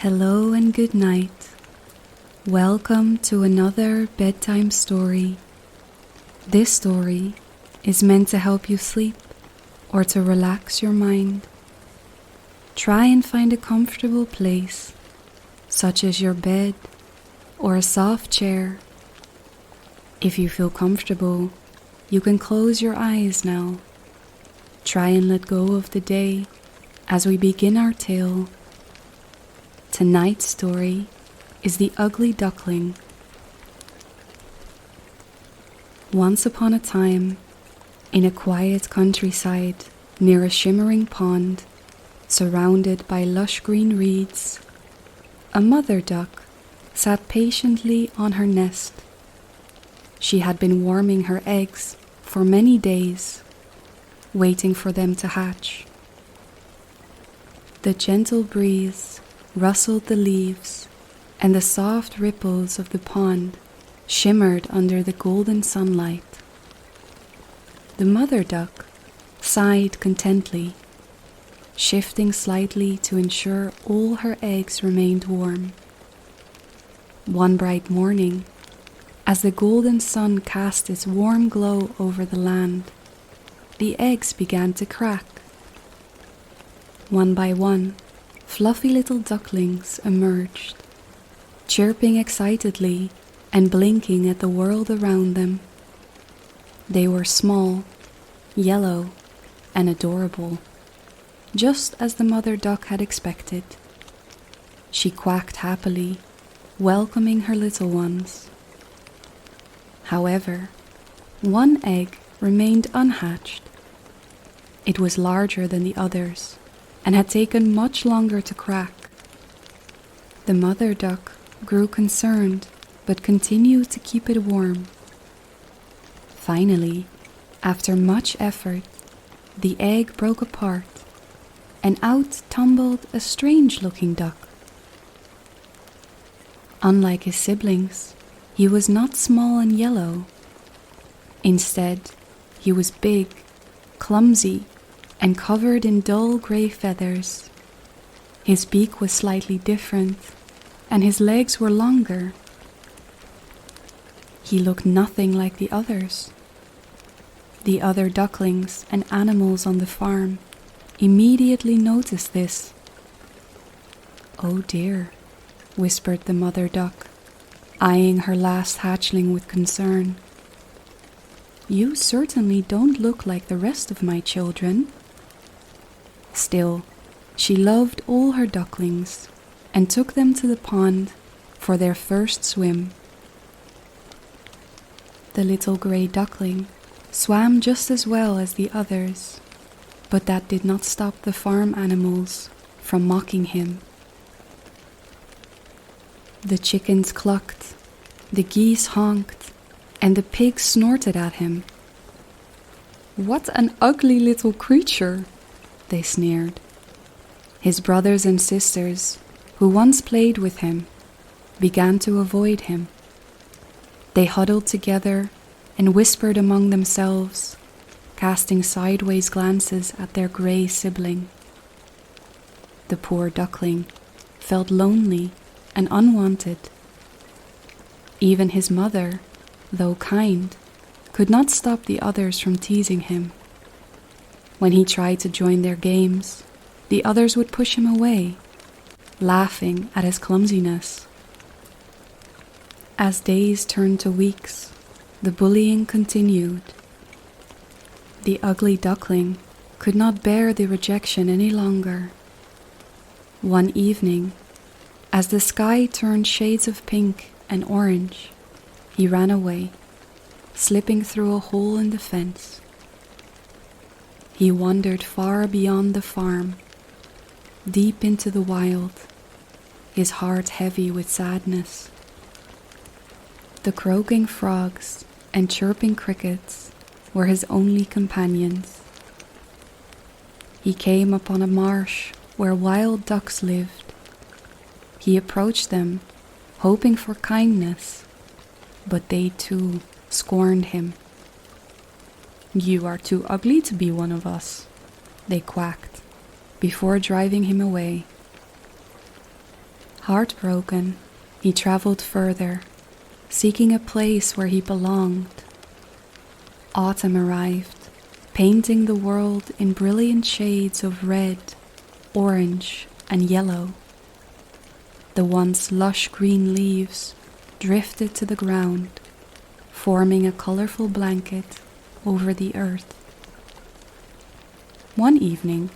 Hello and good night. Welcome to another bedtime story. This story is meant to help you sleep or to relax your mind. Try and find a comfortable place, such as your bed or a soft chair. If you feel comfortable, you can close your eyes now. Try and let go of the day as we begin our tale. Tonight's story is The Ugly Duckling. Once upon a time, in a quiet countryside near a shimmering pond, surrounded by lush green reeds, a mother duck sat patiently on her nest. She had been warming her eggs for many days, waiting for them to hatch. The gentle breeze rustled the leaves, and the soft ripples of the pond shimmered under the golden sunlight. The mother duck sighed contentedly, shifting slightly to ensure all her eggs remained warm. One bright morning, as the golden sun cast its warm glow over the land, the eggs began to crack. One by one, fluffy little ducklings emerged, chirping excitedly and blinking at the world around them. They were small, yellow, and adorable, just as the mother duck had expected. She quacked happily, welcoming her little ones. However, one egg remained unhatched. It was larger than the others and had taken much longer to crack. The mother duck grew concerned but continued to keep it warm. Finally, after much effort, the egg broke apart and out tumbled a strange-looking duck. Unlike his siblings, he was not small and yellow. Instead, he was big, clumsy, and covered in dull gray feathers. His beak was slightly different, and his legs were longer. He looked nothing like the others. The other ducklings and animals on the farm immediately noticed this. "Oh dear," whispered the mother duck, eyeing her last hatchling with concern. "You certainly don't look like the rest of my children." Still, she loved all her ducklings and took them to the pond for their first swim. The little gray duckling swam just as well as the others, but that did not stop the farm animals from mocking him. The chickens clucked, the geese honked, and the pigs snorted at him. "What an ugly little creature," they sneered. His brothers and sisters, who once played with him, began to avoid him. They huddled together and whispered among themselves, casting sideways glances at their gray sibling. The poor duckling felt lonely and unwanted. Even his mother, though kind, could not stop the others from teasing him. When he tried to join their games, the others would push him away, laughing at his clumsiness. As days turned to weeks, the bullying continued. The ugly duckling could not bear the rejection any longer. One evening, as the sky turned shades of pink and orange, he ran away, slipping through a hole in the fence. He wandered far beyond the farm, deep into the wild, his heart heavy with sadness. The croaking frogs and chirping crickets were his only companions. He came upon a marsh where wild ducks lived. He approached them, hoping for kindness, but they too scorned him. "You are too ugly to be one of us," they quacked, before driving him away. Heartbroken, he traveled further, seeking a place where he belonged. Autumn arrived, painting the world in brilliant shades of red, orange, and yellow. The once lush green leaves drifted to the ground, forming a colorful blanket over the earth. One evening,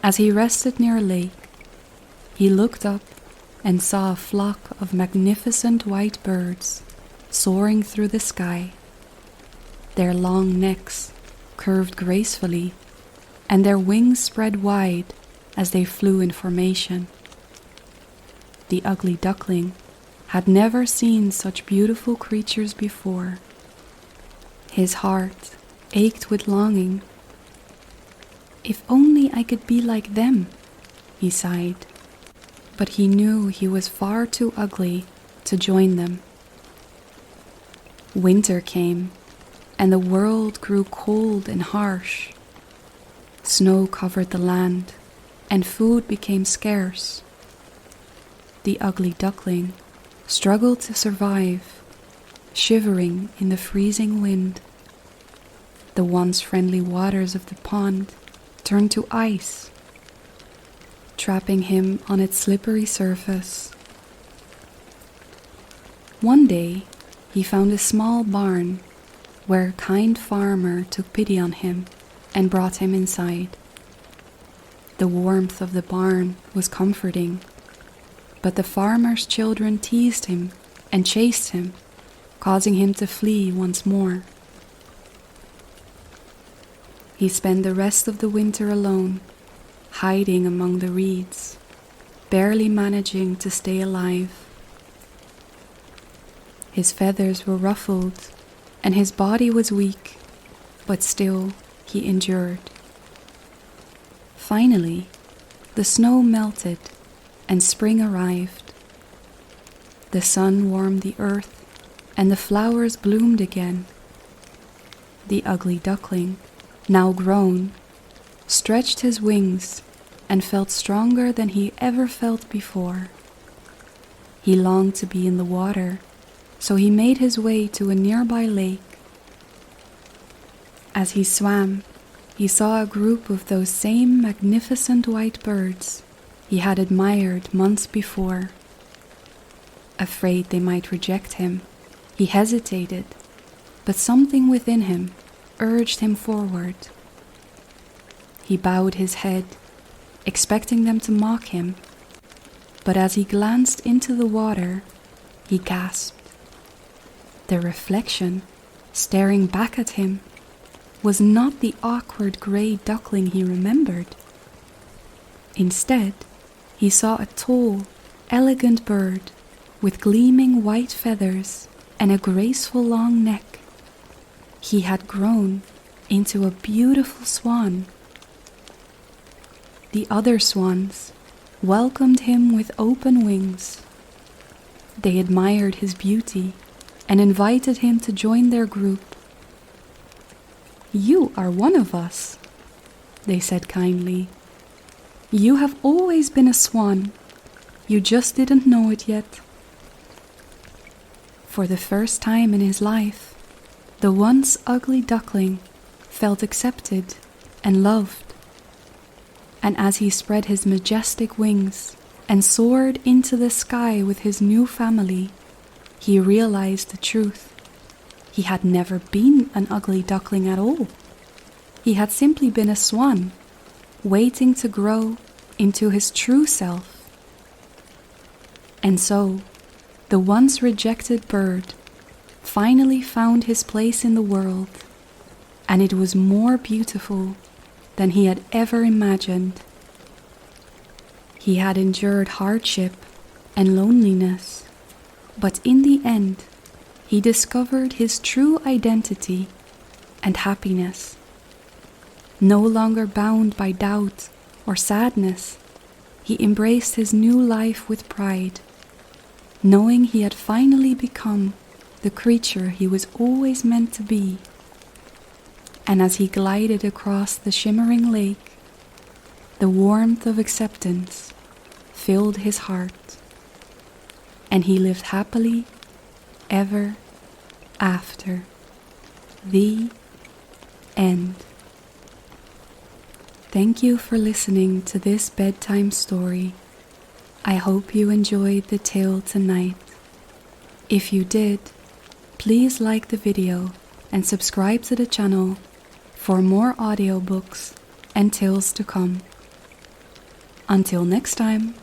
as he rested near a lake, he looked up and saw a flock of magnificent white birds soaring through the sky. Their long necks curved gracefully, and their wings spread wide as they flew in formation. The ugly duckling had never seen such beautiful creatures before. His heart ached with longing. If only I could be like them, he sighed. But he knew he was far too ugly to join them. Winter came, and the world grew cold and harsh. Snow covered the land, and food became scarce. The ugly duckling struggled to survive, shivering in the freezing wind. The once friendly waters of the pond turned to ice, trapping him on its slippery surface. One day, he found a small barn where a kind farmer took pity on him and brought him inside. The warmth of the barn was comforting, but the farmer's children teased him and chased him, causing him to flee once more. He spent the rest of the winter alone, hiding among the reeds, barely managing to stay alive. His feathers were ruffled, and his body was weak, but still he endured. Finally, the snow melted, and spring arrived. The sun warmed the earth, and the flowers bloomed again. The ugly duckling, now grown, stretched his wings and felt stronger than he ever felt before. He longed to be in the water, so he made his way to a nearby lake. As he swam, he saw a group of those same magnificent white birds he had admired months before. Afraid they might reject him, he hesitated, but something within him urged him forward. He bowed his head, expecting them to mock him, but as he glanced into the water, he gasped. The reflection, staring back at him, was not the awkward grey duckling he remembered. Instead, he saw a tall, elegant bird with gleaming white feathers and a graceful long neck. He had grown into a beautiful swan. The other swans welcomed him with open wings. They admired his beauty and invited him to join their group. "You are one of us," they said kindly. "You have always been a swan. You just didn't know it yet." For the first time in his life, the once ugly duckling felt accepted and loved. And as he spread his majestic wings and soared into the sky with his new family, he realized the truth. He had never been an ugly duckling at all. He had simply been a swan, waiting to grow into his true self. And so, the once rejected bird finally found his place in the world, and it was more beautiful than he had ever imagined. He had endured hardship and loneliness, but in the end, he discovered his true identity and happiness. No longer bound by doubt or sadness, he embraced his new life with pride, knowing he had finally become the creature he was always meant to be. And as he glided across the shimmering lake, the warmth of acceptance filled his heart. and he lived happily ever after. The end. Thank you for listening to this bedtime story. I hope you enjoyed the tale tonight. If you did, please like the video and subscribe to the channel for more audiobooks and tales to come. Until next time.